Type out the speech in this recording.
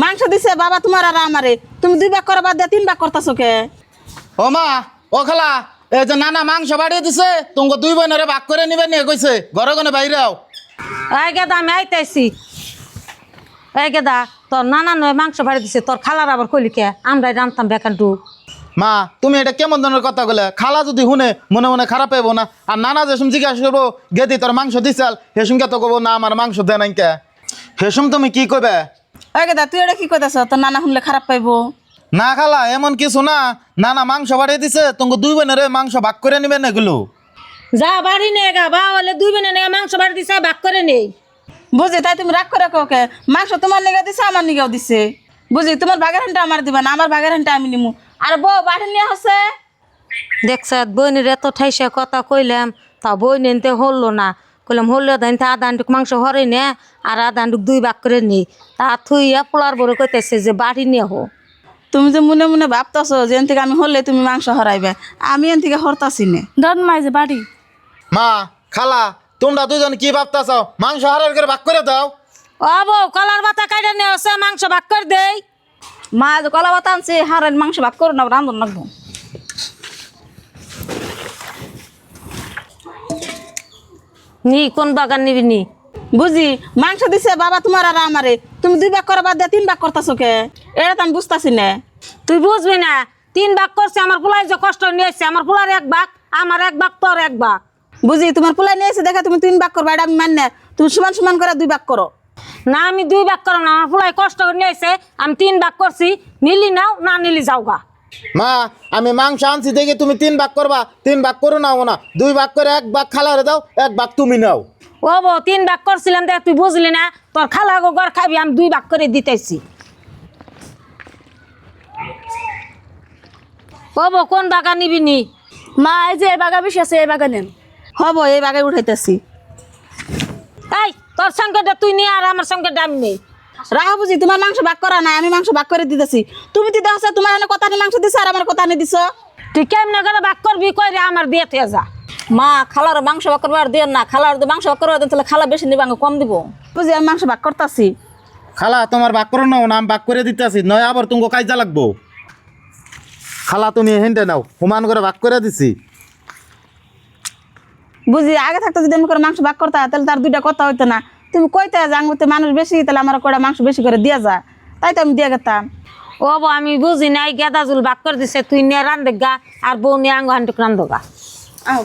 মাংস দিছে বাবা তোমার আর আমারে, তুমি 2 ভাগ করা বাদ দিয়ে 3 ভাগ করতেছো কে? ও মা, ও খালা, এই যে নানা মাংস বাড়িয়ে দিছে, তোমাকে 2 বোনেরে ভাগ করে নিবে নিয়ে কইছে ঘরে গনে বাইরে আও। এই গেদা আমি আইতেছি। এই গেদা তোর নানা নয় মাংস বাড়ি দিছে, তোর খালার আবার কইলি কে আমরাই রান্তাম বেকানটু। মা তুমি এটা কেমন ধরনের কথা বলে? খালা যদি শুনে মনে মনে খারাপ পাইব না? আর নানা যেসম জিজ্ঞাসা করবো গেদি তোর মাংস দিছাল, হেসুম কে তো কব না আমার মাংস দেয় নাই কে। হেসুম তুমি কি কইবে? ওই গেদা তুই এটা কি কইতাছ? তোর নানা শুনলে খারাপ পাইবো। না খালা এমন কিছু না, নানা মাংস বাড়িয়ে দিছে, তোমাকে 2 বোনেরে মাংস ভাগ করে নিবে না এগুলো। যা বাড়ি নে গা বা বলে 2 বোনে নে মাংস বাড়ি দিছে ভাগ করে নেই। বুঝি তাই তুমি রাগ করে কাউকে? মাংস তোমার নিগা দিছে, আমার নিগাও দিছে। বুঝি তোমার ভাগের হানটা আমার দিবা না, আমার ভাগের হানটা আমি নিমু। আর বউ বাড়ি নিয়ে হচ্ছে দেখছ বইনের এত ঠাইসে কথা কইলাম, তা বই নিতে হলো না। কইলাম হলেও দেন তা আধা আন্টুক মাংস হরে নে আর আধা আন্টুক 2 ভাগ করে নেই। তা থুইয়া পোলার বড় কইতেছে যে বাড়ি নিয়ে হো। তুমি যে মনে মনে ভাবতাছো যে এন থেকে আমি হলে তুমি মাংস হরাইবে, আমি এন থেকে হরতাছি না। ধন মাই যে বাড়ি মা খালা তোমরা দুজন কি ভাবতাছ? মাংস হারের করে ভাগ করে দাও। ও বউ কলার বাতা কাইটা নিয়ে হচ্ছে মাংস ভাগ করে দেই। মা যে কলা পাতা আনছে হারের মাংস ভাগ করো না, রান্ধন রাখবো। নি কোন বাগান নিবি নি? বুঝি মাংস দিছে বাবা তোমার আর আমারে, তুমি 2 ভাগ করা বাদ দিয়ে 3 ভাগ করতেছো কে? এটা তো আমি বুঝতাছি না। তুই বুঝবি না, 3 ভাগ করছে আমার পোলাই যে কষ্ট নিয়েছে, আমার পোলার 1 ভাগ, আমার 1 ভাগ তোর 1 ভাগ। বুঝি তোমার পোলাই নিয়েছে দেখে তুমি 3 ভাগ করবা, এটা আমি মানি না। তুমি সমান সমান করে 2 ভাগ করো। না আমি 2 ভাগ করো না, আমার পোলাই কষ্ট করে নিয়েছে, আমি 3 ভাগ করছি। নিলি নাও না নিলি যাওগা। মা আমি মাংস আনছি দেখে তুমি 3 ভাগ করবা, 3 ভাগ করো নাও না, 2 ভাগ করে 1 ভাগ খালারে দাও, 1 ভাগ তুমি নাও। ও বউ 3 ভাগ করছিলাম দেখ তুই বুঝলি না, তোর খালা গো ঘর খাবি, আমি 2 ভাগ করে দিতেছি। ও বউ কোন বাগান নিবি নি? মা এই যে এই বাগা বেশি আছে, এই বাগা নেন। হব এই বাগে উঠাইতেছি। এই তোর সংকটটা তুই নিয়ে আর আমার সংকটটা আমি নেই। রাহা বুঝি তোমার মাংস ভাগ করা নাই, আমি মাংস ভাগ করে দিতেছি। তুমি দিতে হচ্ছে তোমার এনে কথা নিয়ে মাংস দিছো আর আমার কথা নিয়ে দিছো। তুই কেমনে করে ভাগ করবি কই রে, আমার দিয়ে তুই যা। মা খালার মাংস ভাগ করবার দিও না, খালার যদি মাংস ভাগ করবার দেন তাহলে খালা বেশি নিবা, কম দিব। বুঝি আমি মাংস ভাগ করতেছি। খালা তোমার ভাগ করো নাও না, আমি ভাগ করে দিতেছি, নয় আবার তুমি কাজা লাগবো। খালা তুমি হেনতে নাও, সমান করে ভাগ করে দিছি। বুঝি আগে থাকতে যদি আমি করে মাংস ভাগ করতে তাহলে তার 2টা কথা হইতো না। তুমি কইতে যে আঙুতে মানুষ বেশি, তাহলে আমার কয়টা মাংস বেশি করে দিয়া যায়, তাই তো আমি দিয়ে গেতাম। ও বউ আমি বুঝি নাই, গেদা জুল ভাগ করে দিছে, তুই নিয়ে রান্ধে গা আর বউ নিয়ে আঙ্গ হান্টুক রান্ধো গা। আহ